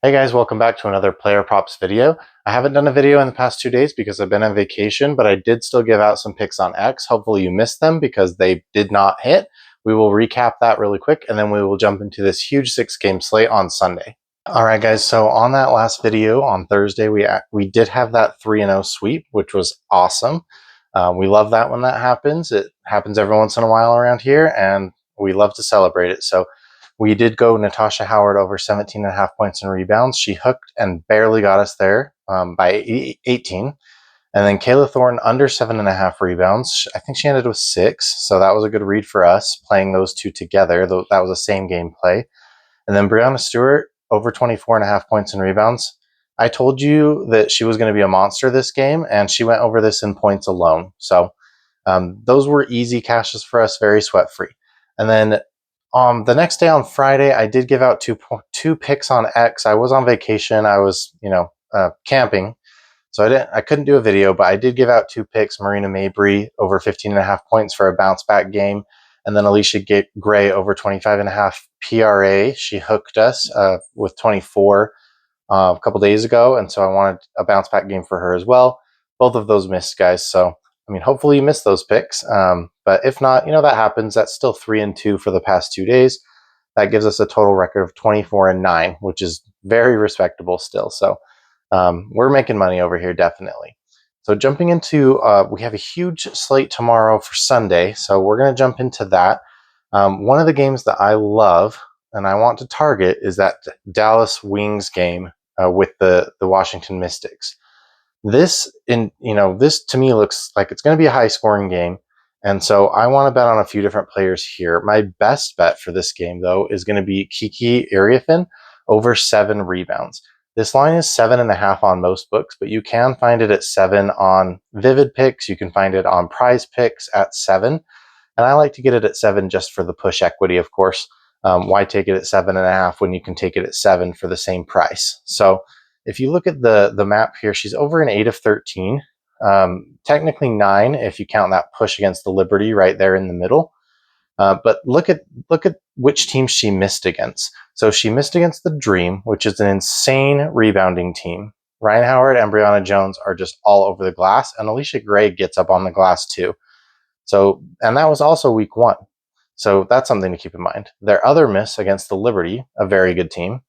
Hey guys, welcome back to another player props video. I haven't done a video in the past 2 days because I've been on vacation, but I did still give out some picks on X. Hopefully you missed them because they did not hit. We will recap that really quick and then we will jump into this huge 6-game slate on Sunday. All right guys, so on that last video on Thursday, we did have that 3-0 sweep, which was awesome. We love that when that happens. It happens every once in a while around here and we love to celebrate it. So we did go Natasha Howard over 17.5 points and rebounds. She hooked and barely got us there by 18. And then Kayla Thornton under 7.5 rebounds. I think she ended with 6. So that was a good read for us playing those two together. That was a same game play. And then Brianna Stewart over 24.5 points and rebounds. I told you that she was going to be a monster this game, and she went over this in points alone. So those were easy cashes for us, very sweat free. And then the next day on Friday, I did give out two picks on X. I was on vacation. I was, camping. So I couldn't do a video, but I did give out 2 picks. Marina Mabry over 15.5 points for a bounce back game. And then Alicia Gray over 25.5 PRA. She hooked us with 24 a couple days ago. And so I wanted a bounce back game for her as well. Both of those missed, guys. So, hopefully you missed those picks. But if not, that happens. That's still 3-2 for the past 2 days. That gives us a total record of 24-9, which is very respectable still. So we're making money over here, definitely. So jumping into, we have a huge slate tomorrow for Sunday. So we're going to jump into that. One of the games that I love and I want to target is that Dallas Wings game with the Washington Mystics. This to me looks like it's going to be a high scoring game. And so I want to bet on a few different players here. My best bet for this game, though, is going to be Kiki Arida over 7 rebounds. This line is 7.5 on most books, but you can find it at 7 on Vivid Picks. You can find it on Prize Picks at 7. And I like to get it at 7 just for the push equity, of course. Why take it at 7.5 when you can take it at 7 for the same price? So if you look at the map here, she's over an 8 of 13. Technically 9 if you count that push against the Liberty right there in the middle. But look at which teams she missed against. So she missed against the Dream, which is an insane rebounding team. Ryan Howard and Brianna Jones are just all over the glass, and Alicia Gray gets up on the glass too. So, and that was also week 1. So that's something to keep in mind. Their other miss against the Liberty, a very good team,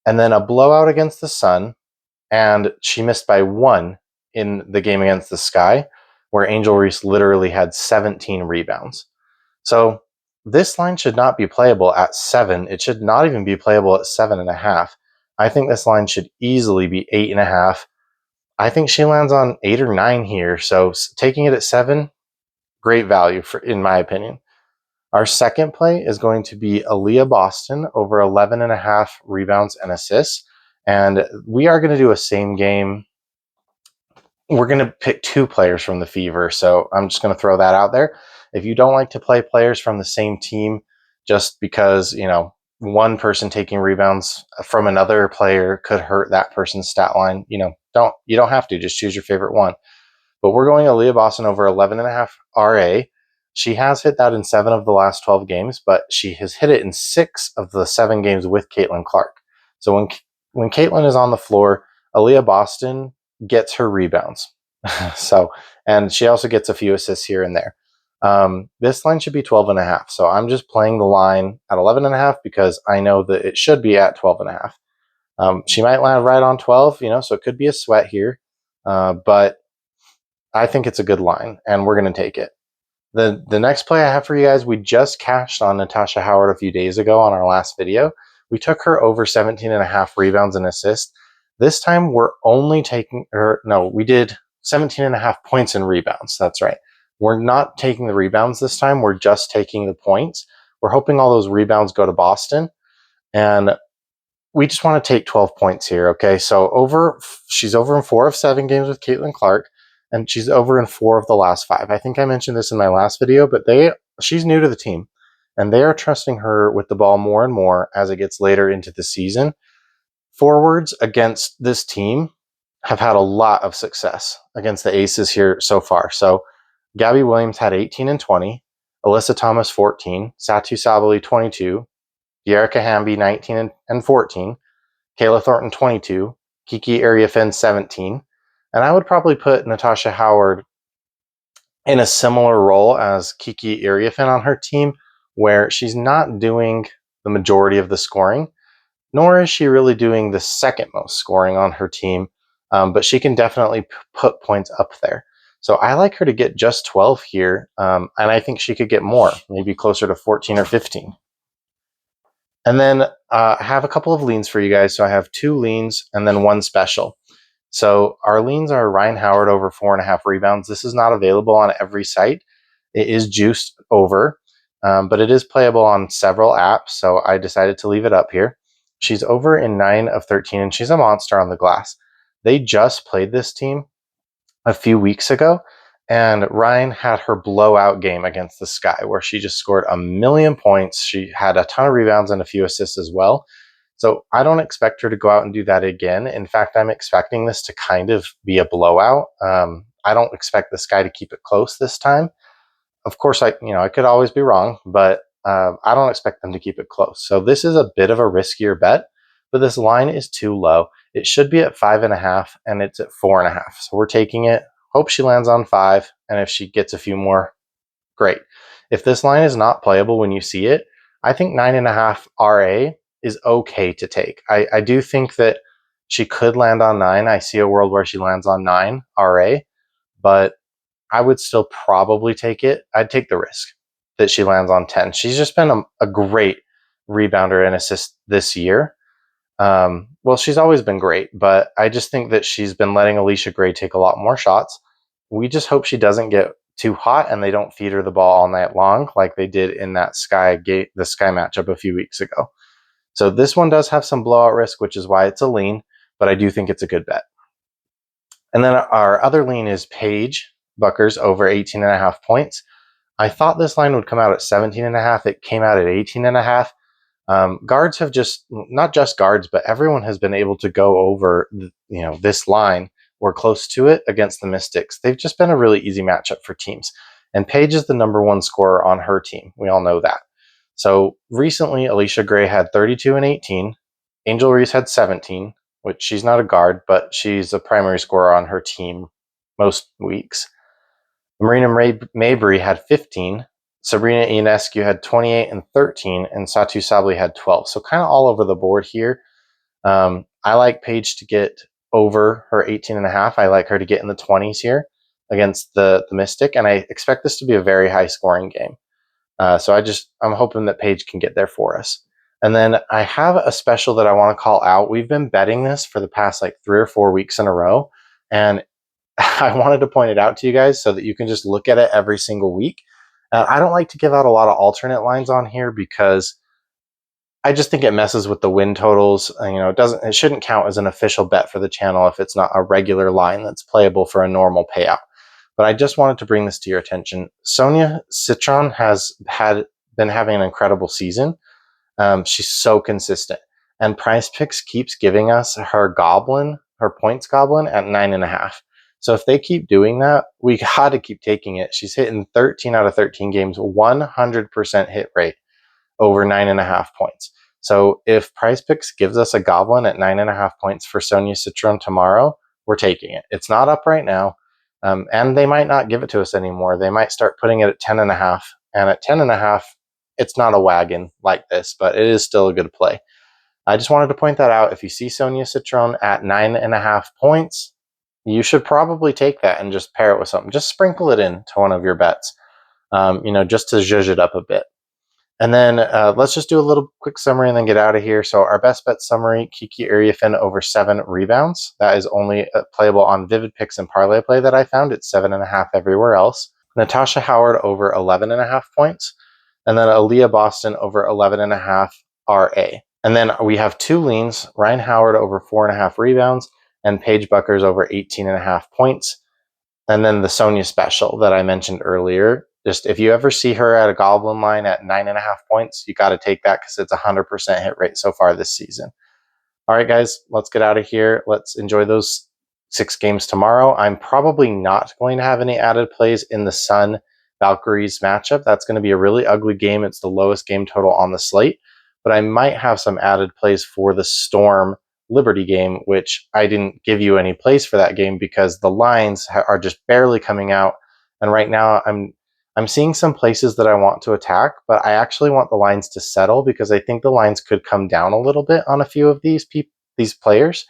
and then a blowout against the Sun, and she missed by 1 in the game against the Sky, where Angel Reese literally had 17 rebounds. So this line should not be playable at 7. It should not even be playable at 7.5. I think this line should easily be 8.5. I think she lands on 8 or 9 here. So taking it at 7, great value in my opinion. Our second play is going to be Aaliyah Boston over 11.5 rebounds and assists. And we are going to do a same game. We're going to pick 2 players from the Fever. So I'm just going to throw that out there. If you don't like to play players from the same team just because, one person taking rebounds from another player could hurt that person's stat line, you don't have to. Just choose your favorite one. But we're going Aaliyah Boston over 11.5 RA. She has hit that in 7 of the last 12 games, but she has hit it in 6 of the 7 games with Caitlin Clark. So when Caitlin is on the floor, Aaliyah Boston gets her rebounds. And she also gets a few assists here and there. This line should be 12.5. So I'm just playing the line at 11.5 because I know that it should be at 12.5. She might land right on 12, so it could be a sweat here. But I think it's a good line and we're going to take it. The next play I have for you guys, we just cashed on Natasha Howard a few days ago on our last video. We took her over 17.5 rebounds and assists. This time we're only taking her, no, we did 17.5 points and rebounds. That's right. We're not taking the rebounds this time. We're just taking the points. We're hoping all those rebounds go to Boston. And we just want to take 12 points here, okay? So she's over in 4 of 7 games with Caitlin Clark, and she's over in 4 of the last 5. I think I mentioned this in my last video, but she's new to the team, and they are trusting her with the ball more and more as it gets later into the season. Forwards against this team have had a lot of success against the Aces here so far. So Gabby Williams had 18 and 20, Alyssa Thomas 14, Satu Sabali 22, Yerika Hamby 19 and 14, Kayla Thornton 22, Kiki Arida 17, and I would probably put Natasha Howard in a similar role as Kiki Arida on her team, where she's not doing the majority of the scoring, nor is she really doing the second most scoring on her team, but she can definitely put points up there. So I like her to get just 12 here, and I think she could get more, maybe closer to 14 or 15. And then I have a couple of leans for you guys. So I have 2 leans and then 1 special. So our leans are Ryan Howard over 4.5 rebounds. This is not available on every site. It is juiced over, but it is playable on several apps. So I decided to leave it up here. She's over in 9 of 13, and she's a monster on the glass. They just played this team a few weeks ago, and Ryan had her blowout game against the Sky where she just scored a million points. She had a ton of rebounds and a few assists as well. So I don't expect her to go out and do that again. In fact, I'm expecting this to kind of be a blowout. I don't expect the Sky to keep it close this time. Of course, I could always be wrong, but I don't expect them to keep it close. So this is a bit of a riskier bet, but this line is too low. It should be at 5.5, and it's at 4.5. So we're taking it. Hope she lands on 5, and if she gets a few more, great. If this line is not playable when you see it, I think 9.5 RA is okay to take. I do think that she could land on 9. I see a world where she lands on 9 RA, but I would still probably take it. I'd take the risk that she lands on 10. She's just been a great rebounder and assist this year. Well, she's always been great, but I just think that she's been letting Allisha Gray take a lot more shots. We just hope she doesn't get too hot and they don't feed her the ball all night long like they did in that the Sky matchup a few weeks ago. So this one does have some blowout risk, which is why it's a lean, but I do think it's a good bet. And then our other lean is Paige Buford over 18.5 points. I thought this line would come out at 17.5. It came out at 18.5. Guards have not just guards, but everyone has been able to go over, this line or close to it against the Mystics. They've just been a really easy matchup for teams. And Paige is the number 1 scorer on her team. We all know that. So recently, Allisha Gray had 32 and 18. Angel Reese had 17, which she's not a guard, but she's a primary scorer on her team most weeks. Marina Mabry had 15. Sabrina Ionescu had 28 and 13, and Satu Sabli had 12. So kind of all over the board here. I like Paige to get over her 18.5. I like her to get in the 20s here against the Mystic, and I expect this to be a very high scoring game. So I'm hoping that Paige can get there for us. And then I have a special that I want to call out. We've been betting this for the past 3 or 4 weeks in a row, and I wanted to point it out to you guys so that you can just look at it every single week. I don't like to give out a lot of alternate lines on here because I just think it messes with the win totals. It shouldn't count as an official bet for the channel if it's not a regular line that's playable for a normal payout. But I just wanted to bring this to your attention. Sonia Citron has been having an incredible season. She's so consistent. And Prize Picks keeps giving us her points goblin at 9.5. So if they keep doing that, we got to keep taking it. She's hitting 13 out of 13 games, 100% hit rate over 9.5 points. So if Prize Picks gives us a goblin at 9.5 points for Sonia Citron tomorrow, we're taking it. It's not up right now. And they might not give it to us anymore. They might start putting it at 10.5. And at 10.5, it's not a wagon like this, but it is still a good play. I just wanted to point that out. If you see Sonia Citron at 9.5 points, you should probably take that and just pair it with something. Just sprinkle it in to one of your bets, just to zhuzh it up a bit. And then let's just do a little quick summary and then get out of here. So our best bet summary, Kiki Arida over 7 rebounds. That is only playable on Vivid Picks and Parlay Play that I found. It's 7.5 everywhere else. Natasha Howard over 11.5 points. And then Aaliyah Boston over 11.5 RA. And then we have 2 leans, Ryan Howard over 4.5 rebounds and Paige Buford over 18.5 points. And then the Sonia special that I mentioned earlier. Just if you ever see her at a goblin line at 9.5 points, you got to take that because it's 100% hit rate so far this season. All right, guys, let's get out of here. Let's enjoy those 6 games tomorrow. I'm probably not going to have any added plays in the Sun Valkyries matchup. That's going to be a really ugly game. It's the lowest game total on the slate, but I might have some added plays for the Storm Liberty game, which I didn't give you any plays for that game because the lines are just barely coming out. And right now I'm seeing some places that I want to attack, but I actually want the lines to settle because I think the lines could come down a little bit on a few of these players.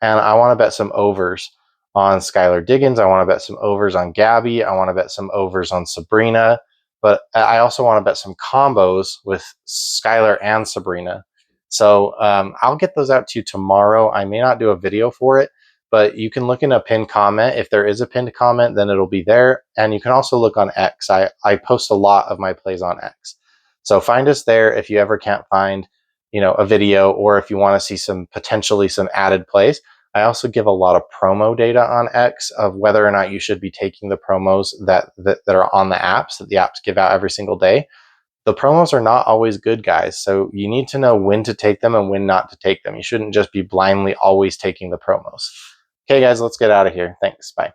And I want to bet some overs on Skylar Diggins. I want to bet some overs on Gabby. I want to bet some overs on Sabrina. But I also want to bet some combos with Skylar and Sabrina. So I'll get those out to you tomorrow. I may not do a video for it, but you can look in a pinned comment. If there is a pinned comment, then it'll be there. And you can also look on X. I post a lot of my plays on X. So find us there if you ever can't find, a video, or if you want to see potentially some added plays. I also give a lot of promo data on X of whether or not you should be taking the promos that are on the apps, that the apps give out every single day. The promos are not always good, guys. So you need to know when to take them and when not to take them. You shouldn't just be blindly always taking the promos. Okay, guys, let's get out of here. Thanks. Bye.